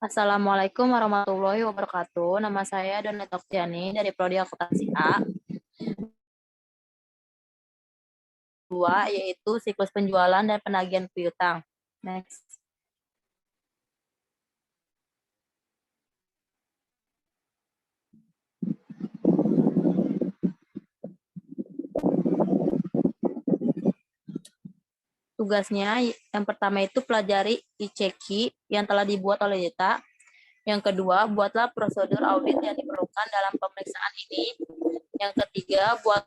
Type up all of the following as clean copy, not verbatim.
Assalamualaikum warahmatullahi wabarakatuh. Nama saya Donat Oktiani dari Prodi Akuntansi A. 2 yaitu siklus penjualan dan penagihan piutang. Next. Tugasnya yang pertama itu pelajari ICQ yang telah dibuat oleh Dita. Yang kedua, buatlah prosedur audit yang diperlukan dalam pemeriksaan ini. Yang ketiga, buat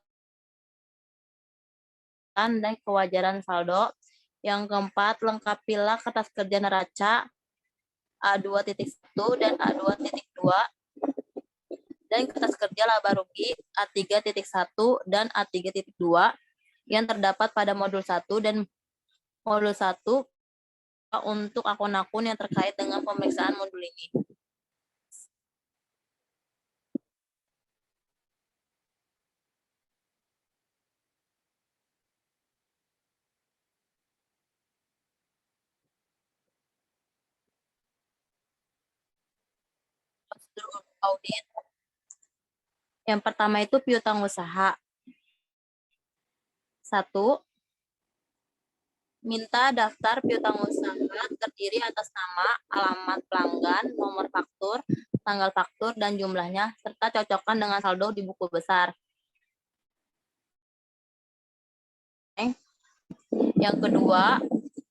dan kewajaran saldo. Yang keempat, lengkapilah kertas kerja neraca A2.1 dan A2.2 dan kertas kerja laba rugi A3.1 dan A3.2 yang terdapat pada modul 1 dan modul 1 untuk akun-akun yang terkait dengan pemeriksaan modul ini. Prosedur audit. Yang pertama itu piutang usaha. 1. Minta daftar piutang usaha terdiri atas nama, alamat pelanggan, nomor faktur, tanggal faktur, dan jumlahnya, serta cocokkan dengan saldo di buku besar. Yang kedua,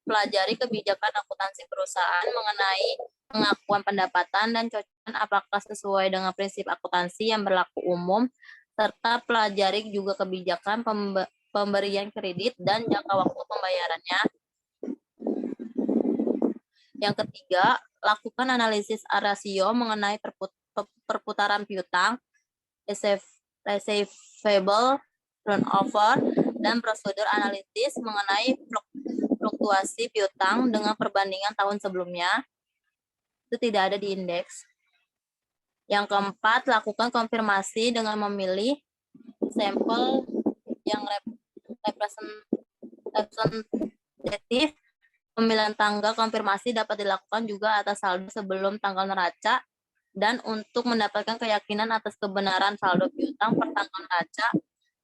pelajari kebijakan akuntansi perusahaan mengenai pengakuan pendapatan dan cocokkan apakah sesuai dengan prinsip akuntansi yang berlaku umum, serta pelajari juga kebijakan pemberian kredit dan jangka waktu pembayarannya. Yang ketiga, lakukan analisis rasio mengenai perputaran piutang, receivable, turnover, dan prosedur analitis mengenai fluktuasi piutang dengan perbandingan tahun sebelumnya. Itu tidak ada di indeks. Yang keempat, lakukan konfirmasi dengan memilih sampel yang representatif. Pemilihan tanggal konfirmasi dapat dilakukan juga atas saldo sebelum tanggal neraca dan untuk mendapatkan keyakinan atas kebenaran saldo piutang per tanggal neraca,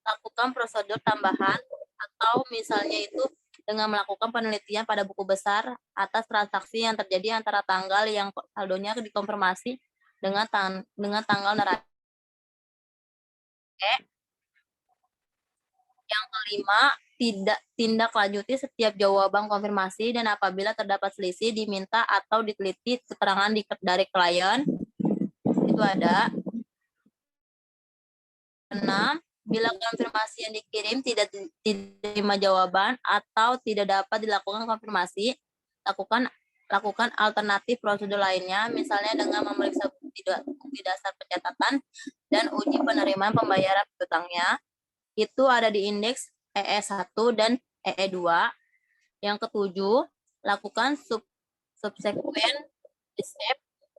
lakukan prosedur tambahan atau misalnya itu dengan melakukan penelitian pada buku besar atas transaksi yang terjadi antara tanggal yang saldonya dikonfirmasi dengan tanggal neraca. Yang kelima, tindak lanjuti setiap jawaban konfirmasi dan apabila terdapat selisih diminta atau diteliti keterangan dari klien. Itu ada. 6. Bila konfirmasi yang dikirim tidak diterima jawaban atau tidak dapat dilakukan konfirmasi, lakukan alternatif prosedur lainnya, misalnya dengan memeriksa bukti dasar pencatatan dan uji penerimaan pembayaran piutangnya. Itu ada di indeks EE1 dan EE2. Yang ketujuh, lakukan subsequent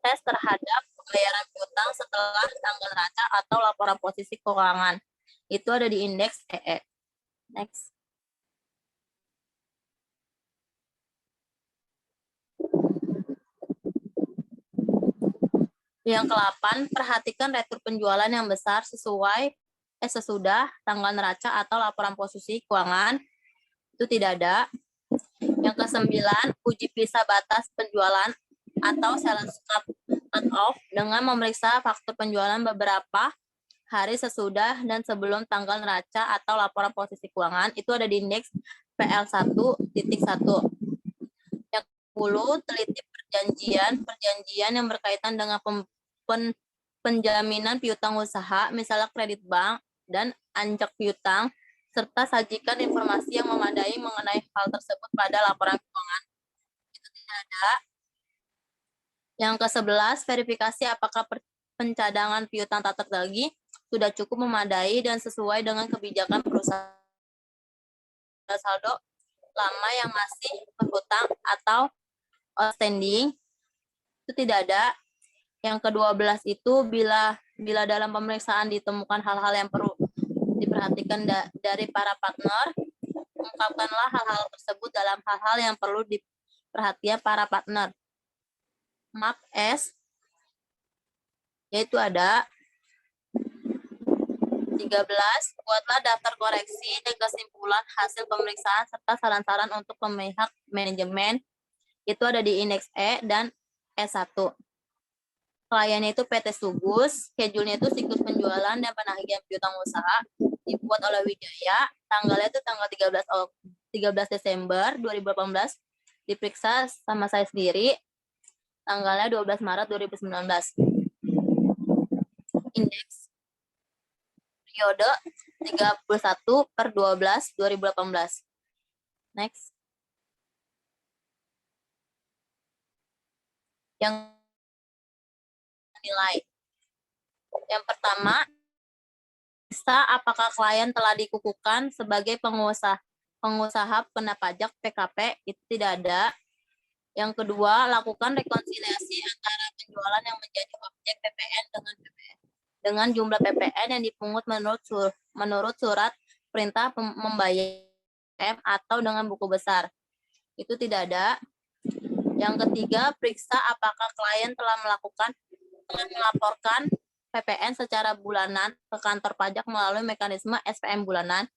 tes terhadap pembayaran piutang setelah tanggal neraca atau laporan posisi keuangan. Itu ada di indeks EE. Next. Yang ke-8, perhatikan retur penjualan yang besar sesudah tanggal neraca atau laporan posisi keuangan. Itu tidak ada. Yang ke-9, uji pisah batas penjualan atau sales cut-off dengan memeriksa faktur penjualan beberapa hari sesudah dan sebelum tanggal neraca atau laporan posisi keuangan. Itu ada di indeks PL1.1. Yang ke-10, teliti perjanjian yang berkaitan dengan penjaminan piutang usaha, misalnya kredit bank dan anjak piutang, serta sajikan informasi yang memadai mengenai hal tersebut pada laporan keuangan. Itu tidak ada. Yang ke-11, verifikasi apakah pencadangan piutang tak tertagi sudah cukup memadai dan sesuai dengan kebijakan perusahaan. Saldo lama yang masih berhutang atau outstanding itu tidak ada. Yang ke-12 itu bila dalam pemeriksaan ditemukan hal-hal yang perlu diperhatikan dari para partner, ungkapkanlah hal-hal tersebut dalam hal-hal yang perlu diperhatikan para partner. MAP S, yaitu ada 13, buatlah daftar koreksi dan kesimpulan hasil pemeriksaan serta saran-saran untuk pihak manajemen. Itu ada di indeks E dan S1. Kliennya itu PT Sugus, schedule-nya itu siklus penjualan dan penagihan piutang usaha, dibuat oleh Wijaya, tanggalnya itu tanggal 13 Desember 2018, diperiksa sama saya sendiri, tanggalnya 12 Maret 2019. Indeks periode 31/12/2018. Next. Yang nilai. Yang pertama, apakah klien telah dikukuhkan sebagai pengusaha kena pajak PKP, itu tidak ada. Yang kedua, lakukan rekonsiliasi antara penjualan yang menjadi objek PPN dengan jumlah PPN yang dipungut menurut surat perintah membayar atau dengan buku besar. Itu tidak ada. Yang ketiga, periksa apakah klien telah melaporkan PPN secara bulanan ke kantor pajak melalui mekanisme SPM bulanan.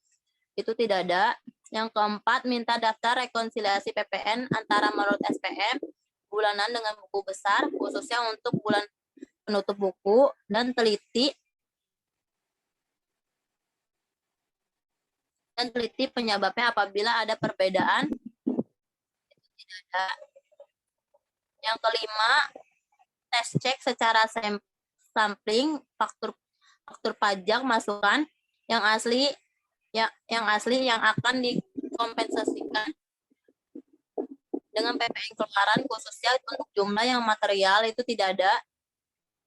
Itu tidak ada. Yang keempat, minta daftar rekonsiliasi PPN antara menurut SPM bulanan dengan buku besar, khususnya untuk bulan penutup buku, dan teliti penyebabnya apabila ada perbedaan. Itu tidak ada. Yang kelima, tes cek secara sampling faktur pajak masukan yang asli yang akan dikompensasikan dengan PPN keluaran, khususnya untuk jumlah yang material, itu tidak ada.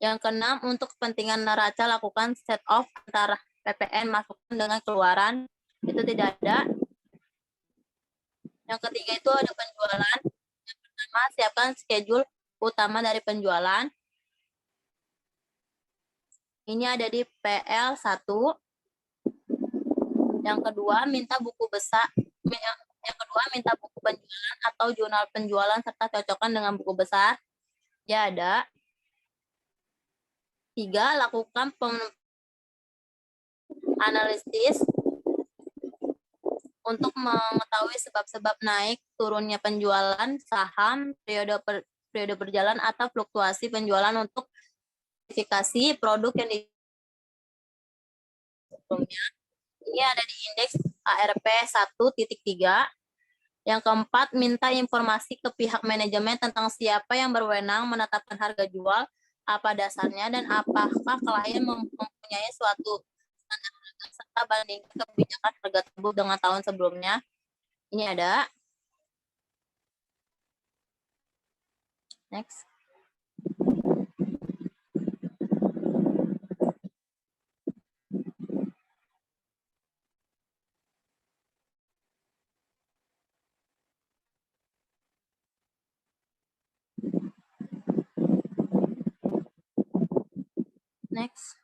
Yang keenam, untuk kepentingan neraca lakukan set off antara PPN masukan dengan keluaran, itu tidak ada. Yang ketiga itu ada penjualan. Yang pertama, siapkan schedule utama dari penjualan. Ini ada di PL1. Yang kedua, minta buku besar. Yang kedua, minta buku penjualan atau jurnal penjualan serta cocokkan dengan buku besar. Ya ada. 3, lakukan analisis untuk mengetahui sebab-sebab naik turunnya penjualan saham, periode berjalan atau fluktuasi penjualan untuk verifikasi produk yang sebelumnya. Ini ada di indeks ARP 1.3. Yang keempat, minta informasi ke pihak manajemen tentang siapa yang berwenang menetapkan harga jual, apa dasarnya, dan apakah klien mempunyai suatu standar harga serta bandingkan kebijakan harga tersebut dengan tahun sebelumnya. Ini ada. Next. Next.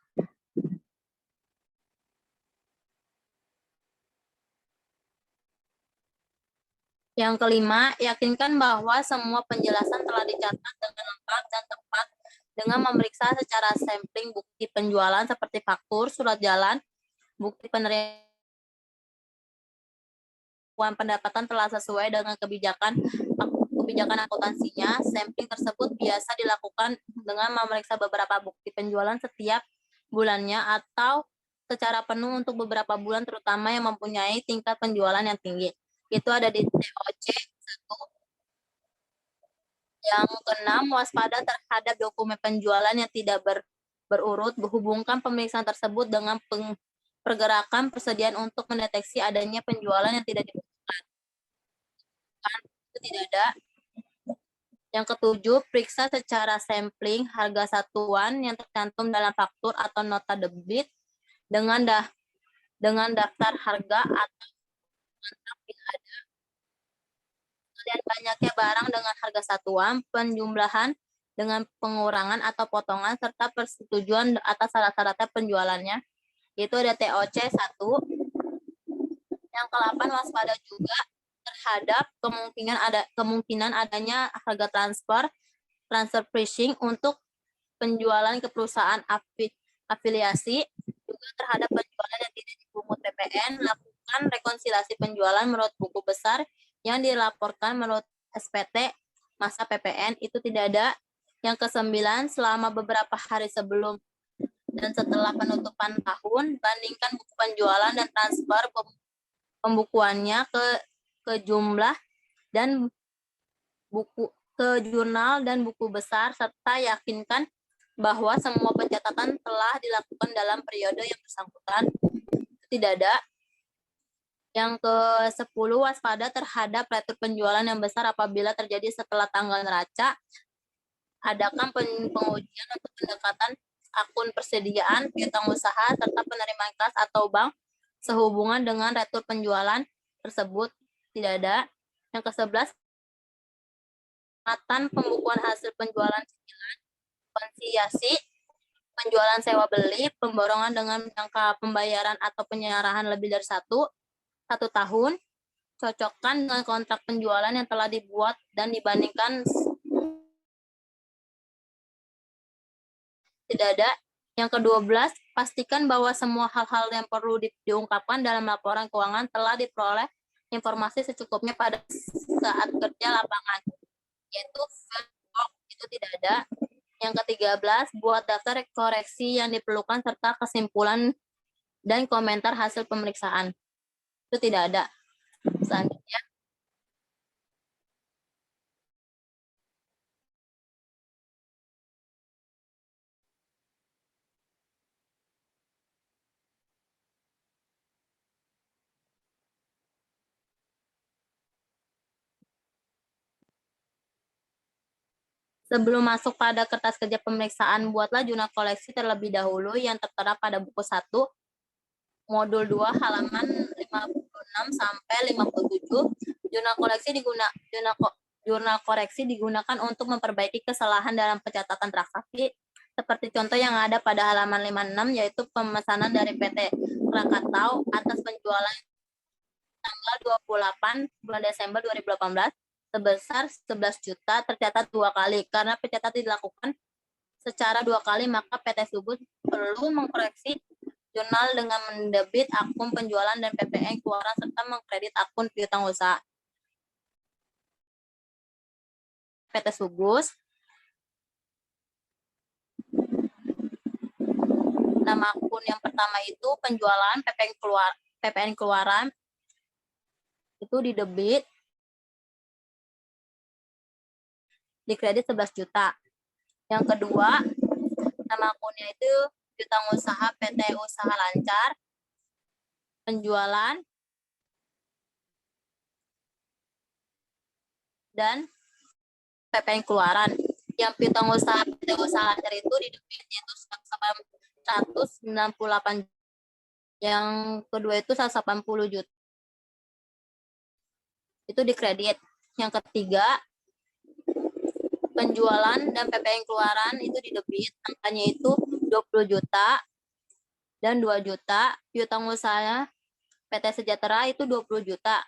Yang kelima, yakinkan bahwa semua penjelasan telah dicatat dengan lengkap dan tepat dengan memeriksa secara sampling bukti penjualan seperti faktur, surat jalan, bukti penerimaan pendapatan telah sesuai dengan kebijakan akuntansinya. Sampling tersebut biasa dilakukan dengan memeriksa beberapa bukti penjualan setiap bulannya atau secara penuh untuk beberapa bulan, terutama yang mempunyai tingkat penjualan yang tinggi. Itu ada di TOC 1. Yang keenam, waspada terhadap dokumen penjualan yang tidak berurut. Hubungkan pemeriksaan tersebut dengan pergerakan persediaan untuk mendeteksi adanya penjualan yang tidak dibutuhkan. Itu tidak ada. Yang ketujuh, periksa secara sampling harga satuan yang tercantum dalam faktur atau nota debit dengan daftar harga atau kontrak bila ada. Dan banyaknya barang dengan harga satuan, penjumlahan dengan pengurangan atau potongan, serta persetujuan atas syarat-syaratnya penjualannya. Itu ada TOC 1. Yang ke-8, waspada juga terhadap kemungkinan adanya harga transfer transfer pricing untuk penjualan ke perusahaan afiliasi, juga terhadap penjualan yang tidak dipungut PPN, lakukan rekonsiliasi penjualan menurut buku besar yang dilaporkan menurut SPT masa PPN, itu tidak ada. Yang ke-9, selama beberapa hari sebelum dan setelah penutupan tahun, bandingkan buku penjualan dan transfer pembukuannya ke jumlah dan buku ke jurnal dan buku besar, serta yakinkan bahwa semua pencatatan telah dilakukan dalam periode yang bersangkutan. Tidak ada. Yang ke-10, waspada terhadap retur penjualan yang besar apabila terjadi setelah tanggal neraca. Adakan pengujian untuk pendekatan akun persediaan, piutang usaha, serta penerimaan kas atau bank sehubungan dengan retur penjualan tersebut. Tidak ada. Yang ke-11, pembukuan hasil penjualan cicilan, konsinyasi, penjualan sewa beli, pemborongan dengan jangka pembayaran atau penyerahan lebih dari satu tahun, cocokkan dengan kontrak penjualan yang telah dibuat dan dibandingkan. Tidak ada. Yang ke-12, pastikan bahwa semua hal-hal yang perlu diungkapkan dalam laporan keuangan telah diperoleh informasi secukupnya pada saat kerja lapangan, yaitu itu tidak ada. Yang ke-13, buat daftar koreksi yang diperlukan serta kesimpulan dan komentar hasil pemeriksaan. Itu tidak ada. Selanjutnya, sebelum masuk pada kertas kerja pemeriksaan, buatlah jurnal koleksi terlebih dahulu yang tertera pada buku 1, modul 2, halaman 56 sampai 57. Jurnal koreksi digunakan untuk memperbaiki kesalahan dalam pencatatan transaksi, seperti contoh yang ada pada halaman 56, yaitu pemesanan dari PT Krakatau atas penjualan tanggal 28 bulan Desember 2018 sebesar 11 juta tercatat 2 kali. Karena pencatatan dilakukan secara 2 kali, maka PT Subus perlu mengkoreksi jurnal dengan mendebit akun penjualan dan PPN keluaran serta mengkredit akun piutang usaha PT Subus. Nama akun yang pertama itu penjualan, PPN keluaran itu didebit, dikredit 11 juta. Yang kedua, nama akunnya itu piutang usaha PT Usaha Lancar, penjualan dan PPN keluaran. Yang piutang usaha PT Usaha Lancar itu didebit yaitu 198. Yang kedua itu 180 juta. Itu dikredit. Yang ketiga, penjualan dan PPN keluaran itu didebit, angkanya itu 20 juta dan 2 juta. Piutang usaha PT Sejahtera itu 20 juta.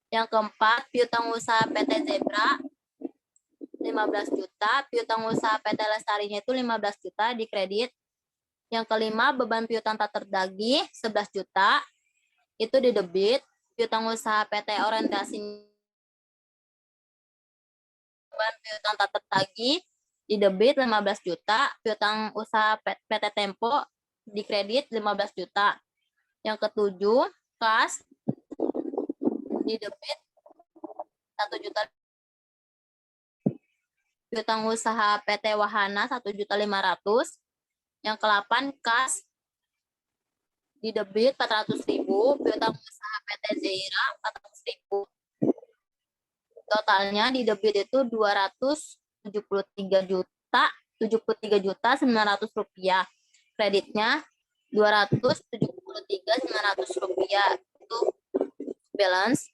Yang keempat, piutang usaha PT Zebra 15 juta, piutang usaha PT Lestarinya itu 15 juta dikredit. Yang kelima, beban piutang tak terdagih 11 juta, itu didebit. Piutang usaha PT Orientasi, beban piutang tak tertagih didebit 15 juta, piutang usaha PT Tempo dikredit 15 juta. Yang ketujuh, kas didebit 1 juta. Piutang usaha PT Wahana 1.500.000. Yang ke-8, kas didebit 400.000, piutang usaha PT Zeira 400.000. Totalnya didebit itu 273 juta 900 rupiah. Kreditnya 273.900 rupiah. Itu balance.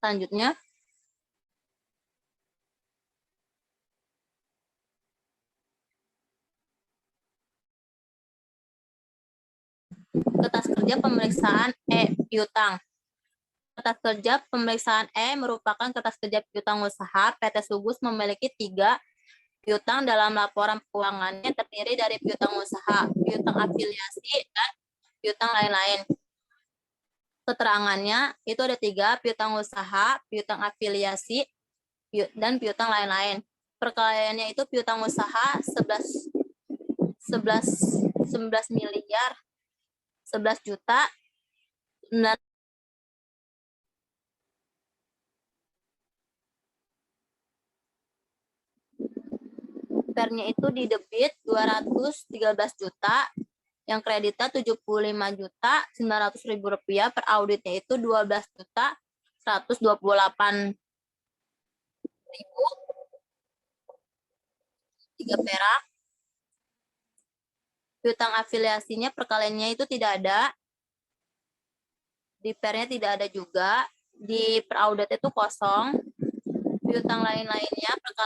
Selanjutnya, kertas kerja pemeriksaan piutang. Kertas kerja pemeriksaan E merupakan kertas kerja piutang usaha. PT Sugus memiliki 3 piutang dalam laporan keuangannya, terdiri dari piutang usaha, piutang afiliasi, dan piutang lain-lain. Keterangannya itu ada 3, piutang usaha, piutang afiliasi, dan piutang lain-lain. Perkelahiannya itu piutang usaha 11 miliar 11 juta. Pernya itu di debit 213 juta, yang kreditnya 75.900.000 rupiah, per auditnya itu 12.128.000, 3 perak. Piutang afiliasinya perkaliannya itu tidak ada, di pernya tidak ada juga, di per audit itu kosong. Piutang lain-lainnya per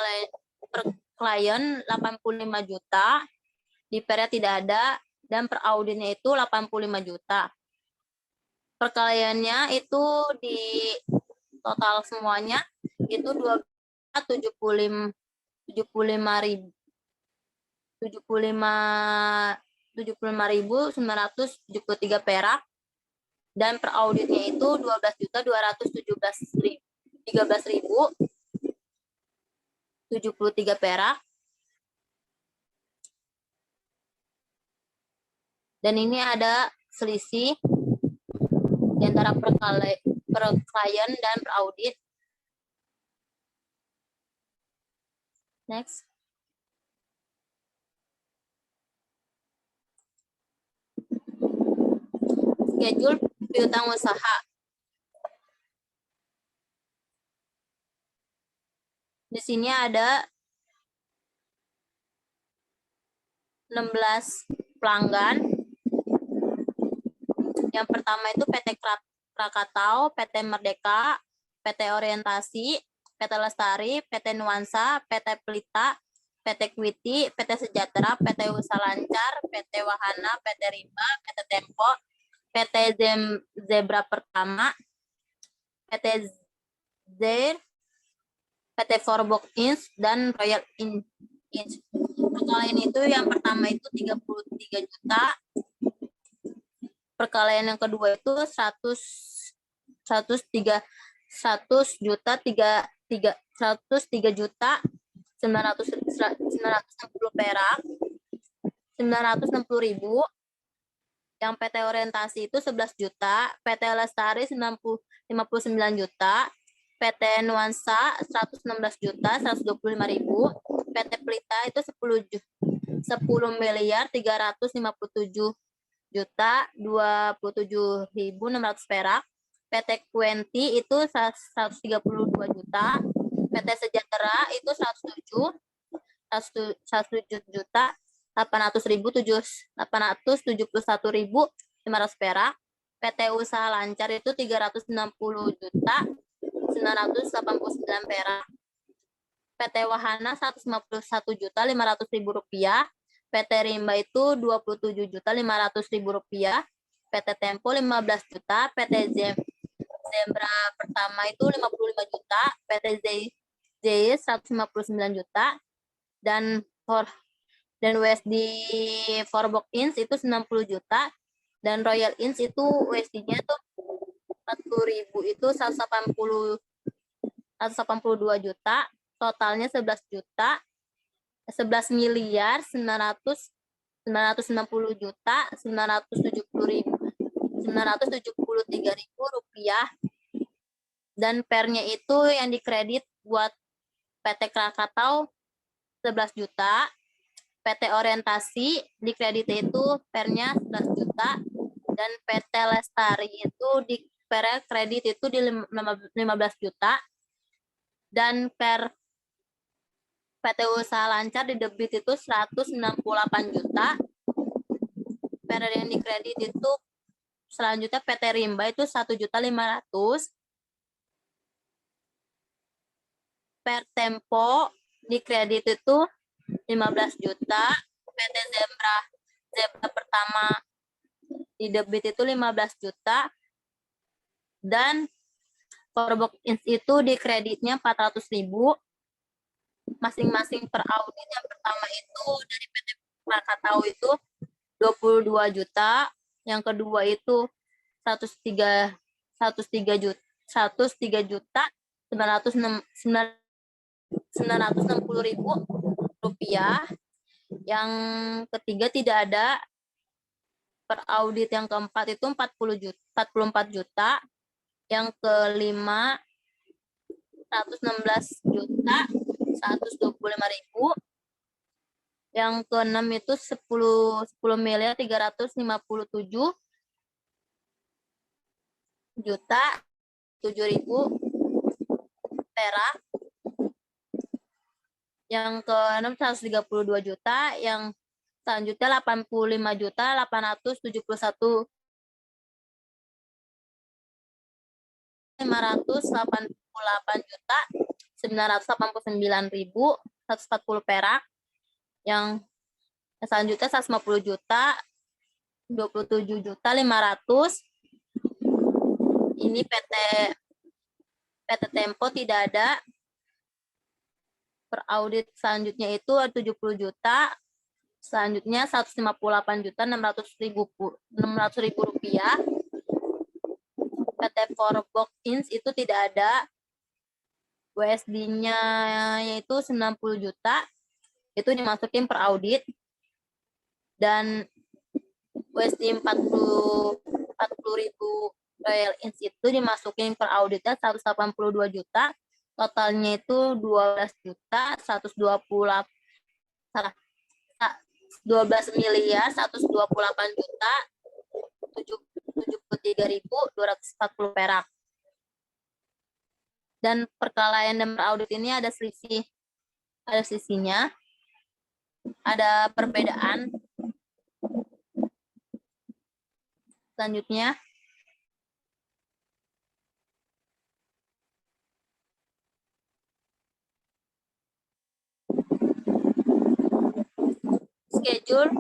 klien 85 juta, di pernya tidak ada, dan per auditnya itu 85 juta. Perkaliannya itu di total semuanya itu 75.973 perak, dan per auditnya itu 12.213.073 perak. Dan ini ada selisih di antara per klien dan per audit. Next. Schedule piutang usaha. Di sini ada 16 pelanggan. Yang pertama itu PT Krakatau, PT Merdeka, PT Orientasi, PT Lestari, PT Nuansa, PT Pelita, PT Kwiti, PT Sejahtera, PT Usaha Lancar, PT Wahana, PT Rimba, PT Tempo, PT Zebra Pertama, PT Zair, PT Forbok Inc, dan Royal Inc. Perkalian itu yang pertama itu 33 juta. Perkalian yang kedua itu 100 juta 960 perak, 960.000. Yang PT Orientasi itu 11 juta, PT Lestari 59 juta, PT Nuansa 116 juta 125.000, PT Pelita itu 10 miliar 357 juta 27.600 perak, PT Kwenti itu 132 juta, PT Sejahtera itu 107 juta 871.500 perak, PT Usaha Lancar itu 360 juta 989 perak, PT Wahana 151 juta 500.000 rupiah, PT Rimba itu 27 juta 500.000 rupiah, PT Tempo 15 juta, PT Zebra Pertama itu 55 juta, PT Zair 159 juta, dan USD Forbok Inc itu 90 juta, dan Royal Inc itu USD-nya tuh 40.000 itu 182 juta, totalnya 11 miliar 960 juta 973.000 rupiah. Dan pernya itu yang dikredit buat PT Krakatau 11 juta, PT Orientasi dikredit itu pernya 11 juta, dan PT Lestari itu di per kredit itu di 15 juta, dan per PT Usaha Lancar di debit itu 168 juta. Per yang dikredit itu selanjutnya PT Rimba itu 1.500.000. Per Tempo dikredit itu 15 juta. PT Zebra Pertama di debit itu 15 juta. Dan For box ins itu di kreditnya 400.000 masing-masing per audit. Yang pertama itu dari PT Krakatau itu 22 juta, yang kedua itu 103 juta 960.000 rupiah. Yang ketiga tidak ada. Per audit yang keempat itu 44 juta. Yang kelima 116 juta 125.000. Yang keenam itu 10 miliar 357 juta 7.000 perak. Yang keenam 132 juta. Yang selanjutnya 85 juta 871 588 juta 989.140 perak. Yang selanjutnya 150 juta 27 juta 500. Ini PT Tempo tidak ada. Per audit selanjutnya itu 70 juta. Selanjutnya 158 juta 600.000 rupiah. PT Forbox Ins itu tidak ada. WSD-nya yaitu 90 juta. Itu dimasukin per audit. Dan WSD 40.000 Royal Ins itu dimasukin per auditnya 182 juta. Totalnya itu 12 juta 12 miliar 128 juta 73.240 perak. Dan perkelahian dan audit ini ada selisihnya, ada perbedaan. Selanjutnya schedule.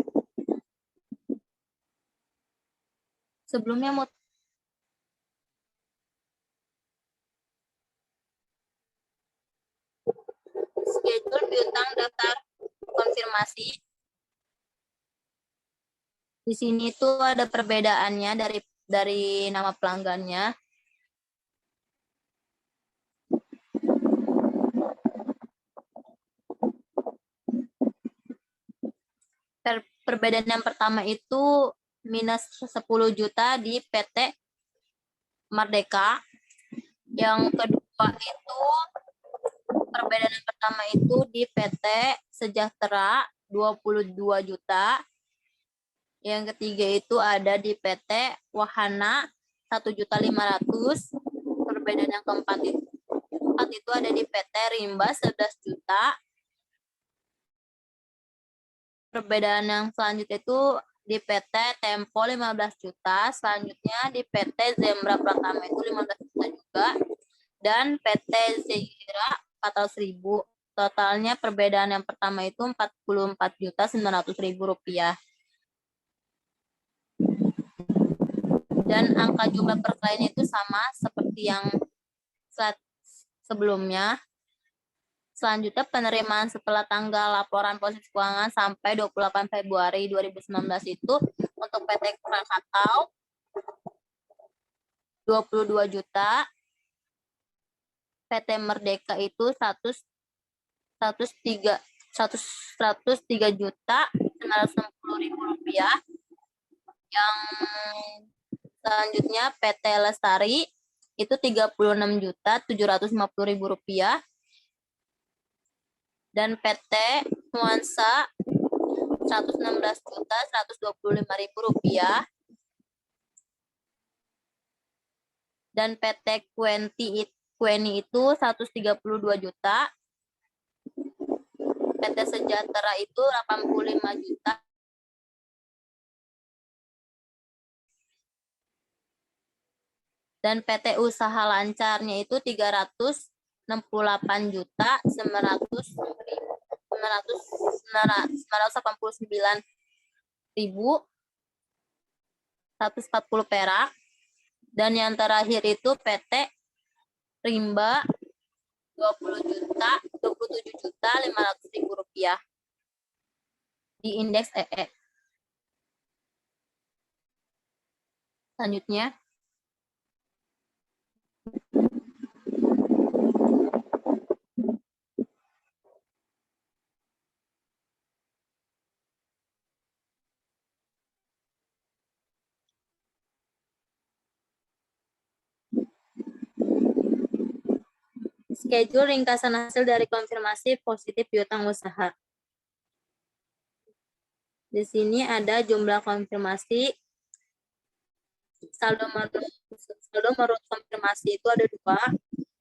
Sebelumnya schedule piutang daftar konfirmasi. Di sini tuh ada perbedaannya dari nama pelanggannya. Perbedaan yang pertama itu minus 10 juta di PT Merdeka. Yang kedua itu perbedaan yang pertama itu di PT Sejahtera 22 juta. Yang ketiga itu ada di PT Wahana 1.500.000. Perbedaan yang keempat itu ada di PT Rimba 11 juta. Perbedaan yang selanjutnya itu di PT Tempo 15 juta. Selanjutnya di PT Zembra Pratama itu 15 juta juga. Dan PT Zehira 400.000. Totalnya perbedaan yang pertama itu 44 juta 900.000 rupiah. Dan angka jumlah perkelahian itu sama seperti yang slide sebelumnya. Selanjutnya penerimaan setelah tanggal laporan posisi keuangan sampai 28 Februari 2019 itu untuk PT Krakatau 22 juta. PT Merdeka itu 103 juta 960.000 rupiah. Yang selanjutnya PT Lestari itu 36 juta 750.000 rupiah. Dan PT Nuansa 116 juta 125.000 rupiah. Dan PT Kueni itu 132 juta. PT Sejahtera itu 85 juta. Dan PT Usaha Lancarnya itu 368 juta 989.140 perak. Dan yang terakhir itu PT Rimba 27.500.000 rupiah di indeks EE. Selanjutnya, schedule ringkasan hasil dari konfirmasi positif piutang usaha. Di sini ada jumlah konfirmasi, saldo menurut konfirmasi itu ada 2,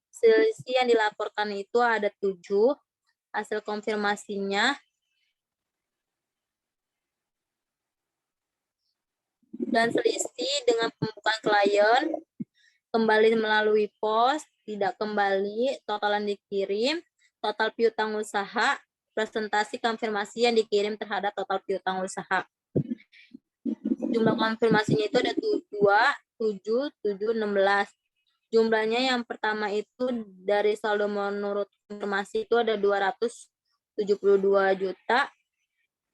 selisih yang dilaporkan itu ada 7, hasil konfirmasinya dan selisih dengan pembukaan klien, kembali melalui pos, tidak kembali, totalan dikirim, total piutang usaha, presentasi konfirmasi yang dikirim terhadap total piutang usaha. Jumlah konfirmasinya itu ada 2, 7, 7, 16. Jumlahnya yang pertama itu dari saldo menurut konfirmasi itu ada 272 juta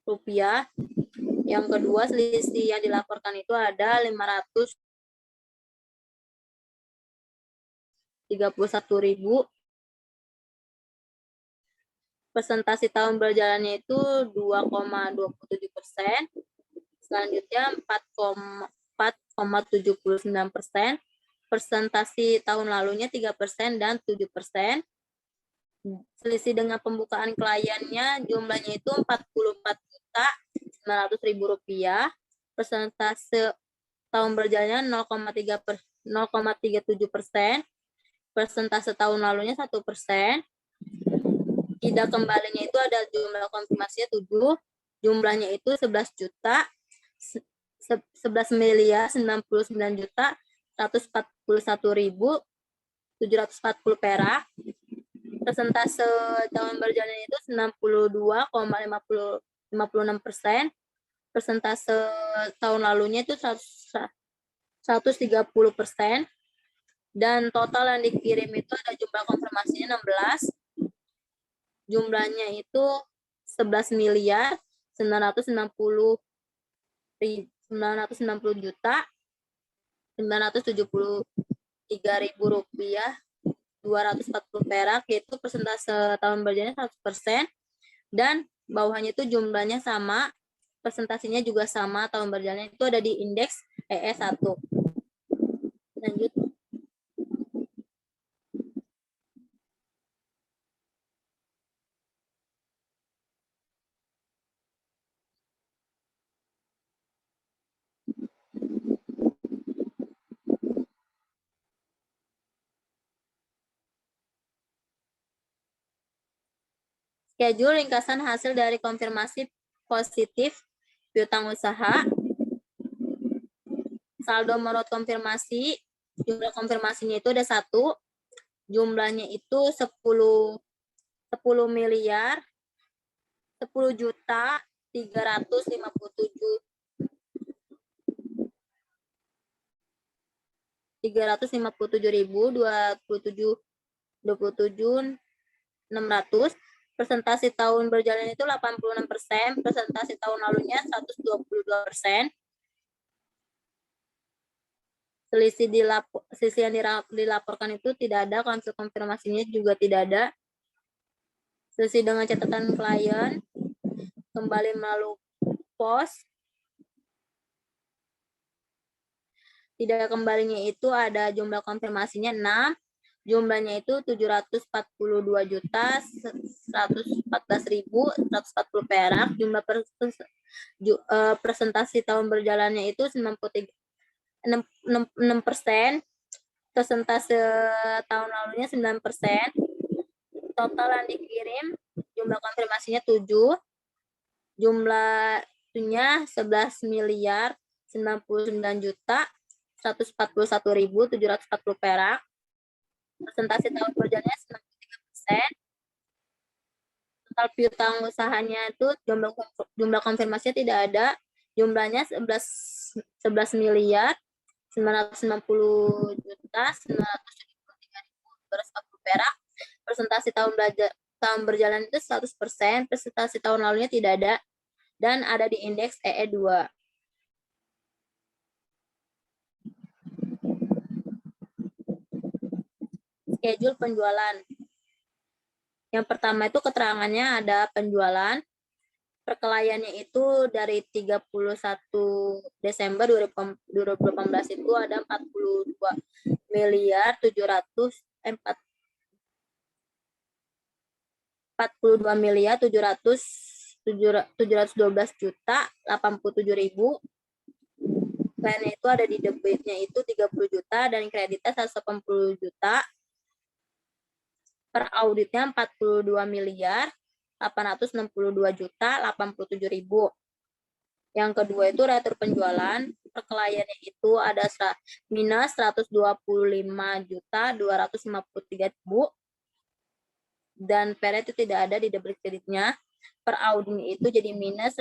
rupiah. Yang kedua, selisih yang dilaporkan itu ada 531.000. Presentasi tahun berjalannya itu 2,27%. Selanjutnya 4,79%. Presentasi tahun lalunya 3% dan 7%. Selisih dengan pembukaan kliennya jumlahnya itu 44.900.000 rupiah. Persentase tahun berjalannya 0,37%. Persentase tahun lalunya 1%. Tidak kembalinya itu ada jumlah konfirmasinya 7. Jumlahnya itu 11.099.141.740 perak. Persentase tahun berjalannya itu 92,56%. Persentase tahun lalunya itu 130%. Dan total yang dikirim itu ada jumlah konfirmasinya 16. Jumlahnya itu 11.990.973.000 rupiah 240 perak, yaitu persentase tahun berjalannya 100%. Dan bawahnya itu jumlahnya sama, presentasinya juga sama, tahun berjalannya itu ada di indeks EE1. Lanjut. Schedule ringkasan hasil dari konfirmasi positif piutang usaha. Saldo menurut konfirmasi, jumlah konfirmasinya itu ada 1, jumlahnya itu 10 miliar 10 juta 357.600. Presentasi tahun berjalan itu 86%, presentasi tahun lalunya 122%. Selisih yang dilaporkan itu tidak ada, konfirmasinya juga tidak ada. Selisih dengan catatan klien, kembali melalui pos, tidak kembalinya itu ada jumlah konfirmasinya 6, jumlahnya itu 742.114.140 perak. Jumlah presentasi tahun berjalannya itu 6%. Persentase tahun lalunya 9%. Total yang dikirim jumlah konfirmasinya 7. Jumlahnya 11.099.141.740 perak. Persentase tahun berjalannya 93%. Total piutang usahanya itu jumlah konfirmasinya tidak ada. Jumlahnya 11.990.973.240 interest of perak. Presentasi tahun berjalan itu 100%, presentasi tahun lalunya tidak ada, dan ada di indeks EE2. Schedule penjualan. Yang pertama itu keterangannya ada penjualan. Perkelahiannya itu dari 31 Desember 2018 itu ada 42.712.87.000. Lainnya itu ada di debitnya itu 30 juta dan kreditnya 180 juta. Per auditnya 42.862.087.000. Yang kedua itu retur penjualan. Perkelahiannya itu ada minus 125.253.000 dan peret itu tidak ada di debit kreditnya. Per auditnya itu jadi minus